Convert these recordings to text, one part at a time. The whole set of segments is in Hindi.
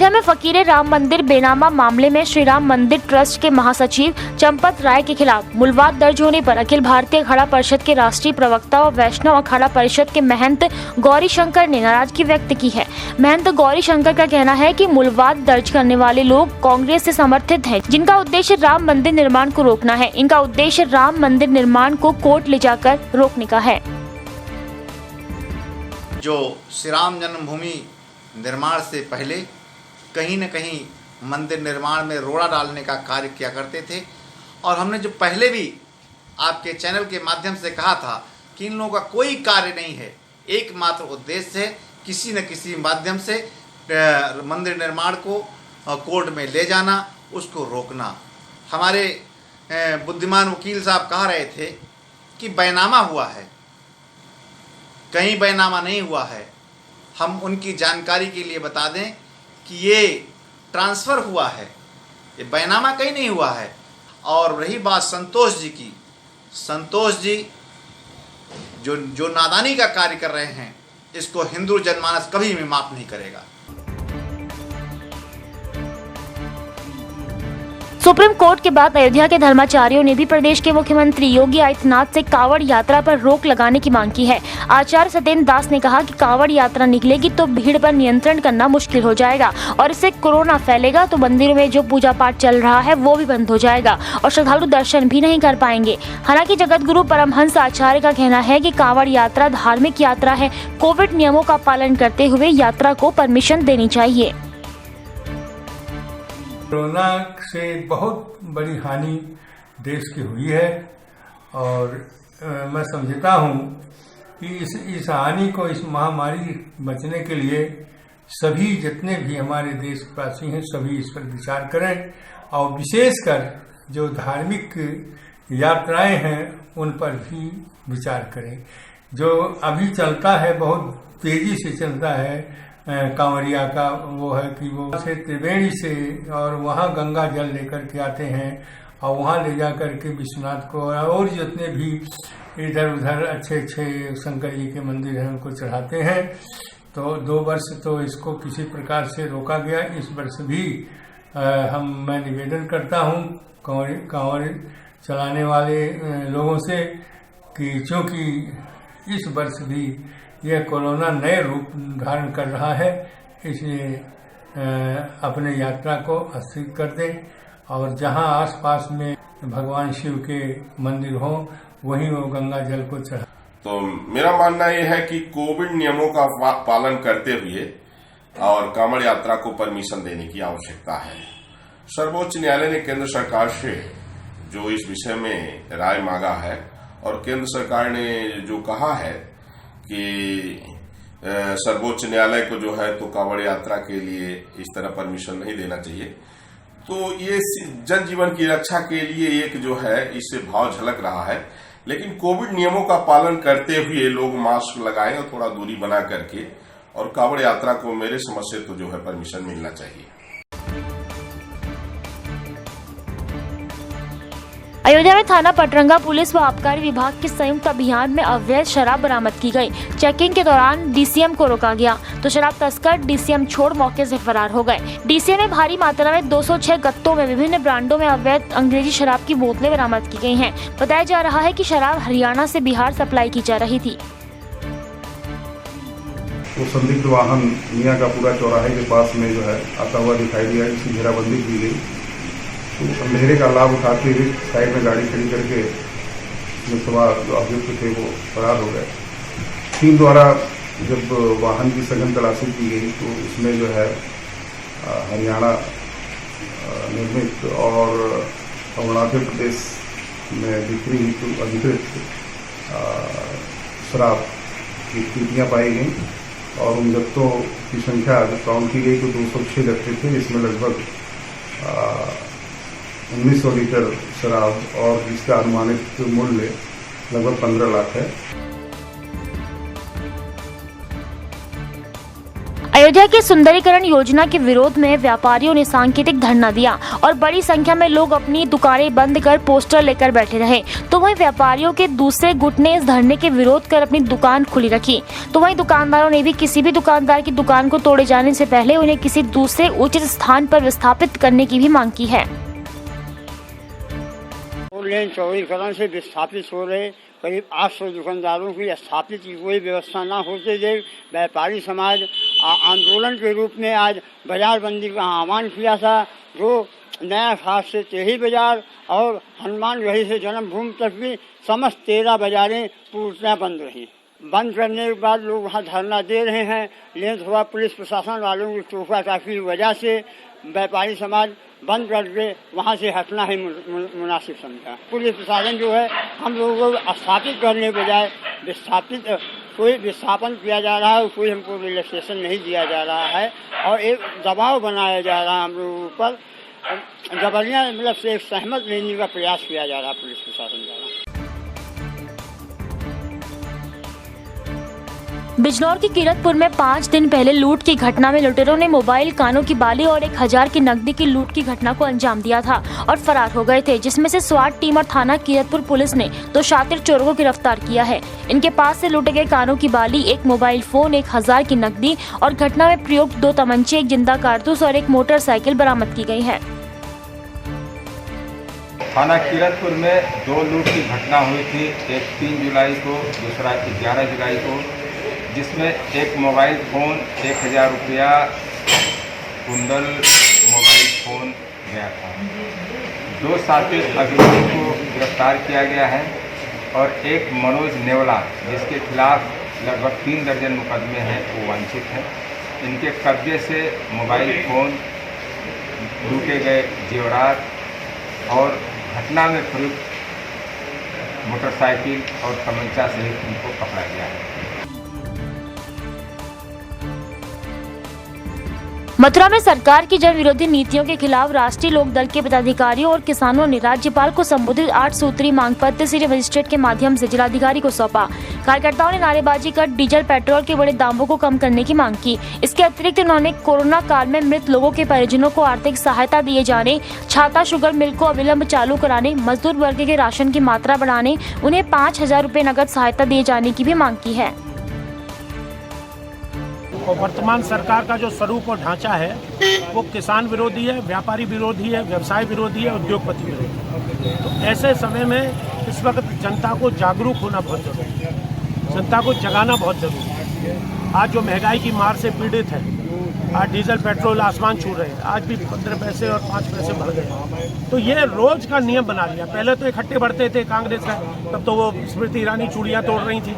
अयोध्या में फकीरे राम मंदिर बेनामा मामले में श्री राम मंदिर ट्रस्ट के महासचिव चंपत राय के खिलाफ मुलवाद दर्ज होने पर अखिल भारतीय अखाड़ा परिषद के राष्ट्रीय प्रवक्ता और वैष्णव अखाड़ा परिषद के महंत गौरी शंकर ने नाराजगी व्यक्त की है। महंत गौरी शंकर का कहना है कि मुलवाद दर्ज करने वाले लोग कांग्रेस से समर्थित हैं, जिनका उद्देश्य राम मंदिर निर्माण को रोकना है। इनका उद्देश्य राम मंदिर निर्माण को कोर्ट ले जाकर रोकने का है। जो श्री राम जन्मभूमि निर्माण से पहले कहीं न कहीं मंदिर निर्माण में रोड़ा डालने का कार्य किया करते थे, और हमने जो पहले भी आपके चैनल के माध्यम से कहा था कि इन लोगों का कोई कार्य नहीं है, एकमात्र उद्देश्य है किसी न किसी माध्यम से मंदिर निर्माण को कोर्ट में ले जाना, उसको रोकना। हमारे बुद्धिमान वकील साहब कह रहे थे कि बैनामा हुआ है, कहीं बैनामा नहीं हुआ है। हम उनकी जानकारी के लिए बता दें कि ये ट्रांसफ़र हुआ है, ये बैनामा कहीं नहीं हुआ है। और रही बात संतोष जी की, संतोष जी जो नादानी का कार्य कर रहे हैं, इसको हिंदू जनमानस कभी भी माफ़ नहीं करेगा। सुप्रीम कोर्ट के बाद अयोध्या के धर्माचार्यों ने भी प्रदेश के मुख्यमंत्री योगी आदित्यनाथ से कांवड़ यात्रा पर रोक लगाने की मांग की है। आचार्य सत्येंद्र दास ने कहा कि कांवड़ यात्रा निकलेगी तो भीड़ पर नियंत्रण करना मुश्किल हो जाएगा और इससे कोरोना फैलेगा तो मंदिरों में जो पूजा पाठ चल रहा है वो भी बंद हो जाएगा और श्रद्धालु दर्शन भी नहीं कर पाएंगे। हालांकि जगत गुरु परमहंस आचार्य का कहना है कि कांवड़ यात्रा धार्मिक यात्रा है, कोविड नियमों का पालन करते हुए यात्रा को परमिशन देनी चाहिए। कोरोना से बहुत बड़ी हानि देश की हुई है और मैं समझता हूँ कि इस हानि को, इस महामारी बचने के लिए सभी जितने भी हमारे देशवासी हैं सभी इस पर विचार करें और विशेषकर जो धार्मिक यात्राएं हैं उन पर भी विचार करें। जो अभी चलता है बहुत तेजी से चलता है कांवरिया का, वो है कि वो से त्रिवेणी से और वहाँ गंगा जल लेकर के आते हैं और वहाँ ले जा कर के विश्वनाथ को और जितने भी इधर उधर अच्छे अच्छे शंकर जी के मंदिर हैं उनको चढ़ाते हैं। तो 2 वर्ष तो इसको किसी प्रकार से रोका गया। इस वर्ष भी मैं निवेदन करता हूँ कांवड़ चलाने वाले लोगों से कि चूँकि इस वर्ष भी यह कोरोना नए रूप धारण कर रहा है, इसलिए अपने यात्रा को स्थगित कर दें और जहां आसपास में भगवान शिव के मंदिर हों वहीं वो गंगा जल को चढ़ा। तो मेरा मानना यह है कि कोविड नियमों का पालन करते हुए और कांवड़ यात्रा को परमिशन देने की आवश्यकता है। सर्वोच्च न्यायालय ने केंद्र सरकार से जो इस विषय में राय मांगा है और केंद्र सरकार ने जो कहा है कि सर्वोच्च न्यायालय को जो है तो कांवड़ यात्रा के लिए इस तरह परमिशन नहीं देना चाहिए। तो ये जन जीवन की रक्षा के लिए एक जो है इससे भाव झलक रहा है, लेकिन कोविड नियमों का पालन करते हुए लोग मास्क लगाएं और थोड़ा दूरी बना करके और कांवड़ यात्रा को मेरे समझ से तो जो है परमिशन मिलना चाहिए। अयोध्या में थाना पटरंगा पुलिस व आबकारी विभाग के संयुक्त अभियान में अवैध शराब बरामद की गई। चेकिंग के दौरान डीसीएम को रोका गया तो शराब तस्कर डीसीएम छोड़ मौके से फरार हो गए। डीसीएम में भारी मात्रा में 206 गत्तों में विभिन्न ब्रांडों में अवैध अंग्रेजी शराब की बोतलें बरामद की गई हैं। बताया जा रहा है कि शराब हरियाणा से बिहार सप्लाई की जा रही थी। वो संदिग्ध वाहन मियाँ का पूरा चौराहे के पास में जो है आता हुआ दिखाई दिया, इसकी घेराबंदी की गई। तो अंधेरे का लाभ उठाते हुए साइड में गाड़ी खड़ी करके उसमें सवार जो अभियुक्त थे वो फरार हो गए। टीम द्वारा जब वाहन की सघन तलाशी की गई तो उसमें जो है हरियाणा निर्मित और अरुणाचल प्रदेश में बिक्री हेतु अधिकृत शराब की कीमतियाँ पाई गई और उन गत्तों की संख्या जब काउंट की गई तो 206 गत्ते थे, जिसमें लगभग 1900 लीटर शराब और जिसका अनुमानित मूल्य लगभग 15 लाख है। अयोध्या के सुंदरीकरण योजना के विरोध में व्यापारियों ने सांकेतिक धरना दिया और बड़ी संख्या में लोग अपनी दुकानें बंद कर पोस्टर लेकर बैठे रहे। तो वहीं व्यापारियों के दूसरे गुट ने इस धरने के विरोध कर अपनी दुकान खुली रखी। तो वहीं दुकानदारों ने भी किसी भी दुकानदार की दुकान को तोड़े जाने से पहले उन्हें किसी दूसरे उचित स्थान पर विस्थापित करने की भी मांग की है। लेन चौड़ीकरण से विस्थापित हो रहे करीब 800 दुकानदारों की स्थापित की कोई व्यवस्था न होते देख व्यापारी समाज आंदोलन के रूप में आज बाजार बंदी का आह्वान किया था, जो नया घाट से तेही बाजार और हनुमानगढ़ी से जन्मभूमि तक भी समस्त 13 बाजारें पूर्णतः बंद रही। बंद करने के बाद लोग वहाँ धरना दे रहे हैं, लेकिन थोड़ा पुलिस प्रशासन वालों की तोहफाताकी की वजह से व्यापारी समाज बंद करके वहाँ से हटना ही मुनासिब समझा। पुलिस प्रशासन जो है हम लोगों को स्थापित करने के बजाय कोई विस्थापन किया जा रहा है, कोई हमको रिलैक्सेशन नहीं दिया जा रहा है और एक दबाव बनाया जा रहा है हम लोगों पर, जबरिया मतलब से सहमत लेने का प्रयास किया जा रहा है पुलिस प्रशासन द्वारा। बिजनौर के कीरतपुर में 5 दिन पहले लूट की घटना में लुटेरों ने मोबाइल, कानों की बाली और 1000 की नकदी की लूट की घटना को अंजाम दिया था और फरार हो गए थे, जिसमें से स्वाट टीम और थाना कीरतपुर पुलिस ने 2 शातिर चोरों को गिरफ्तार किया है। इनके पास से लूटे गए कानों की बाली, 1 मोबाइल फोन, 1000 की नकदी और घटना में प्रयुक्त 2 तमंचे, 1 जिंदा कारतूस और 1 मोटरसाइकिल बरामद की गई है। थाना कीरतपुर में 2 लूट की घटना हुई थी, एक 3 जुलाई को, दूसरा 11 जुलाई को, जिसमें एक मोबाइल फ़ोन, 1000 रुपया, कुंडल मोबाइल फ़ोन गया था। 2 शातिर अभियुक्तों को गिरफ्तार किया गया है और एक मनोज नेवला, जिसके खिलाफ लगभग 3 दर्जन मुकदमे हैं, वो वांछित है। इनके कब्जे से मोबाइल फ़ोन, लूटे गए जेवरात और घटना में प्रयुक्त मोटरसाइकिल और तमंचा सहित इनको पकड़ा गया है। मथुरा में सरकार की जन विरोधी नीतियों के खिलाफ राष्ट्रीय लोकदल के पदाधिकारियों और किसानों ने राज्यपाल को संबोधित 8 सूत्री मांग पत्र सीधे मजिस्ट्रेट के माध्यम से जिलाधिकारी को सौंपा। कार्यकर्ताओं ने नारेबाजी कर डीजल पेट्रोल के बड़े दामों को कम करने की मांग की। इसके अतिरिक्त उन्होंने कोरोना काल में मृत लोगों के परिजनों को आर्थिक सहायता दिए जाने, छाता शुगर मिल को अविलंब चालू कराने, मजदूर वर्ग के राशन की मात्रा बढ़ाने, उन्हें 5000 रुपये नगद सहायता दिए जाने की भी मांग की है। और वर्तमान सरकार का जो स्वरूप और ढांचा है वो किसान विरोधी है, व्यापारी विरोधी है, व्यवसाय विरोधी है, उद्योगपति विरोधी है। तो ऐसे समय में इस वक्त जनता को जागरूक होना बहुत जरूरी है, जनता को जगाना बहुत जरूरी है। आज जो महंगाई की मार से पीड़ित है, आज डीजल पेट्रोल आसमान छू रहे हैं, आज भी 15 पैसे और 5 पैसे बढ़ गए। तो ये रोज का नियम बना लिया। पहले तो इकट्ठे बढ़ते थे कांग्रेस का, तब तो वो स्मृति ईरानी चूड़ियाँ तोड़ रही थी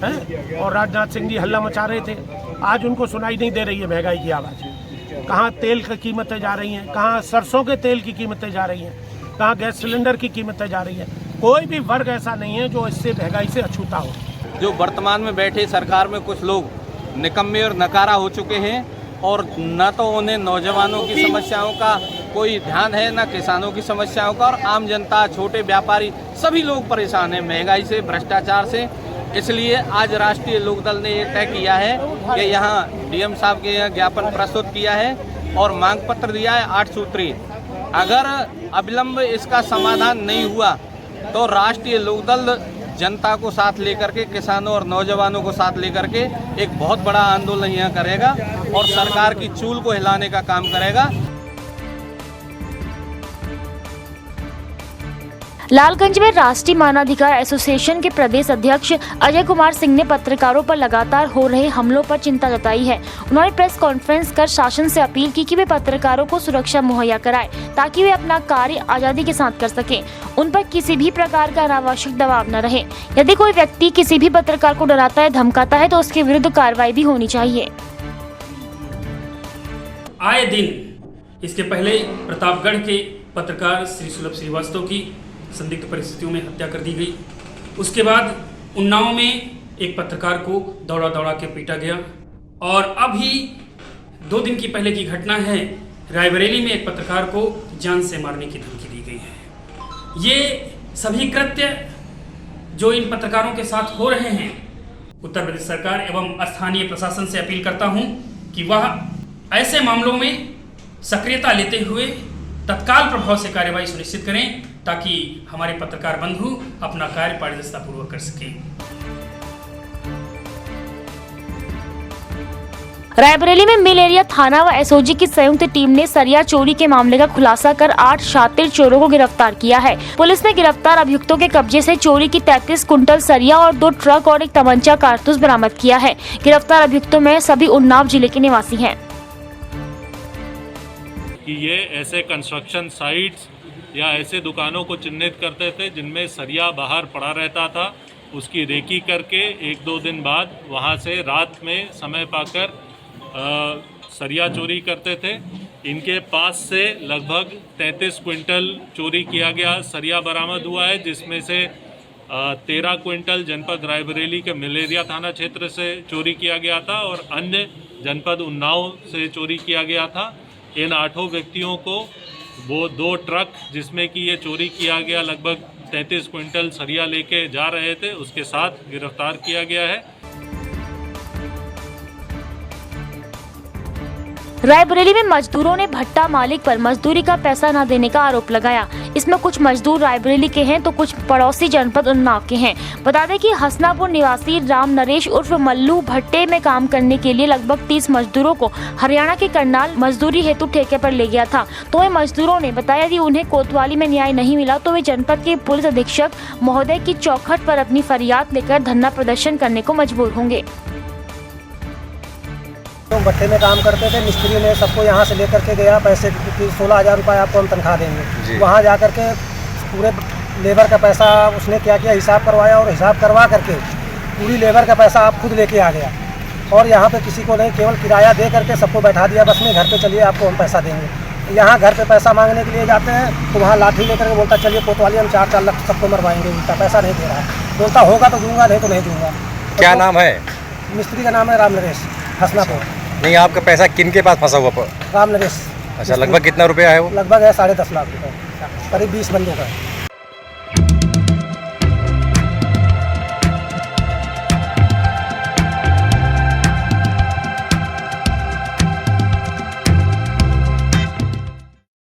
हैं और राजनाथ सिंह जी हल्ला मचा रहे थे। आज उनको सुनाई नहीं दे रही है महंगाई की आवाज़। कहाँ तेल की कीमतें जा रही हैं, कहाँ सरसों के तेल की कीमतें जा रही हैं, कहाँ गैस सिलेंडर की कीमतें जा रही हैं। कोई भी वर्ग ऐसा नहीं है जो इससे महंगाई से अछूता हो। जो वर्तमान में बैठे सरकार में कुछ लोग निकम्मे और नकारा हो चुके हैं और न तो उन्हें नौजवानों की समस्याओं का कोई ध्यान है, न किसानों की समस्याओं का, और आम जनता, छोटे व्यापारी सभी लोग परेशान हैं महंगाई से, भ्रष्टाचार से। इसलिए आज राष्ट्रीय लोकदल ने ये तय किया है कि यहाँ डीएम साहब के यहाँ ज्ञापन प्रस्तुत किया है और मांग पत्र दिया है 8 सूत्री। अगर अविलंब इसका समाधान नहीं हुआ तो राष्ट्रीय लोकदल जनता को साथ लेकर के, किसानों और नौजवानों को साथ लेकर के एक बहुत बड़ा आंदोलन यहाँ करेगा और सरकार की चूल को हिलाने का काम करेगा। लालगंज में राष्ट्रीय मानवाधिकार एसोसिएशन के प्रदेश अध्यक्ष अजय कुमार सिंह ने पत्रकारों पर लगातार हो रहे हमलों पर चिंता जताई है। उन्होंने प्रेस कॉन्फ्रेंस कर शासन से अपील की कि वे पत्रकारों को सुरक्षा मुहैया कराए ताकि वे अपना कार्य आजादी के साथ कर सकें। उन पर किसी भी प्रकार का अनावश्यक दबाव न रहे। यदि कोई व्यक्ति किसी भी पत्रकार को डराता है, धमकाता है तो उसके विरुद्ध कार्रवाई भी होनी चाहिए। आए दिन इसके पहले प्रतापगढ़ के पत्रकार श्री सुलभ श्रीवास्तव की संदिग्ध परिस्थितियों में हत्या कर दी गई। उसके बाद उन्नाव में एक पत्रकार को दौड़ा दौड़ा के पीटा गया और अभी 2 दिन की पहले की घटना है, रायबरेली में एक पत्रकार को जान से मारने की धमकी दी गई है। ये सभी कृत्य जो इन पत्रकारों के साथ हो रहे हैं, उत्तर प्रदेश सरकार एवं स्थानीय प्रशासन से अपील करता हूं कि वह ऐसे मामलों में सक्रियता लेते हुए तत्काल प्रभाव से कार्यवाही सुनिश्चित करें ताकि हमारे पत्रकार बंधु अपना कार्य पारदर्शितापूर्वक कर सकें। रायबरेली में मिल एरिया थाना व एसओजी की संयुक्त टीम ने सरिया चोरी के मामले का खुलासा कर 8 शातिर चोरों को गिरफ्तार किया है। पुलिस ने गिरफ्तार अभियुक्तों के कब्जे से चोरी की 33 कुंटल सरिया और 2 ट्रक और एक तमंचा कारतूस बरामद किया है। गिरफ्तार अभियुक्तों में सभी उन्नाव जिले के निवासी हैं। कि ये ऐसे कंस्ट्रक्शन साइट्स या ऐसे दुकानों को चिन्हित करते थे जिनमें सरिया बाहर पड़ा रहता था, उसकी रेकी करके 1-2 दिन बाद वहाँ से रात में समय पाकर सरिया चोरी करते थे। इनके पास से लगभग 33 क्विंटल चोरी किया गया सरिया बरामद हुआ है, जिसमें से 13 क्विंटल जनपद रायबरेली के मिल एरिया थाना क्षेत्र से चोरी किया गया था और अन्य जनपद उन्नाव से चोरी किया गया था। इन 8 व्यक्तियों को वो 2 ट्रक जिसमें कि ये चोरी किया गया लगभग 33 क्विंटल सरिया लेके जा रहे थे, उसके साथ गिरफ्तार किया गया है। रायबरेली में मजदूरों ने भट्टा मालिक पर मजदूरी का पैसा न देने का आरोप लगाया। इसमें कुछ मजदूर रायबरेली के हैं तो कुछ पड़ोसी जनपद उन्नाव के हैं। बता दें कि हसनापुर निवासी राम नरेश उर्फ मल्लू भट्टे में काम करने के लिए लगभग 30 मजदूरों को हरियाणा के करनाल मजदूरी हेतु ठेके पर ले गया था। तो इन मजदूरों ने बताया कि उन्हें कोतवाली में न्याय नहीं मिला तो वे जनपद के पुलिस अधीक्षक महोदय की चौखट पर अपनी फरियाद लेकर धरना प्रदर्शन करने को मजबूर होंगे। भट्टे में काम करते थे, मिस्त्री ने सबको यहाँ से लेकर के गया पैसे कि 16,000 रुपये आपको हम तनख्वाह देंगे। वहाँ जा कर के पूरे लेबर का पैसा उसने क्या किया, हिसाब करवाया और हिसाब करवा करके पूरी लेबर का पैसा आप खुद लेके आ गया और यहाँ पे किसी को नहीं, केवल किराया दे करके सबको बैठा दिया बस में, घर पे चलिए आपको हम पैसा देंगे। यहाँ घर पे पैसा मांगने के लिए जाते हैं तो वहाँ लाठी लेकर के बोलता चलिए कोतवाली हम 4 लाख सबको मरवाएंगे, उल्टा पैसा नहीं दे रहा है, बोलता होगा तो दूंगा नहीं तो नहीं दूंगा। क्या नाम है? मिस्त्री का नाम है राम नरेश, हसनापुर। नहीं, आपका पैसा किन के पास फंसा हुआ? राम नरेश। अच्छा, लगभग कितना रुपया है वो? लगभग है 10.5 लाख रुपये, करीब 20 बंदों का।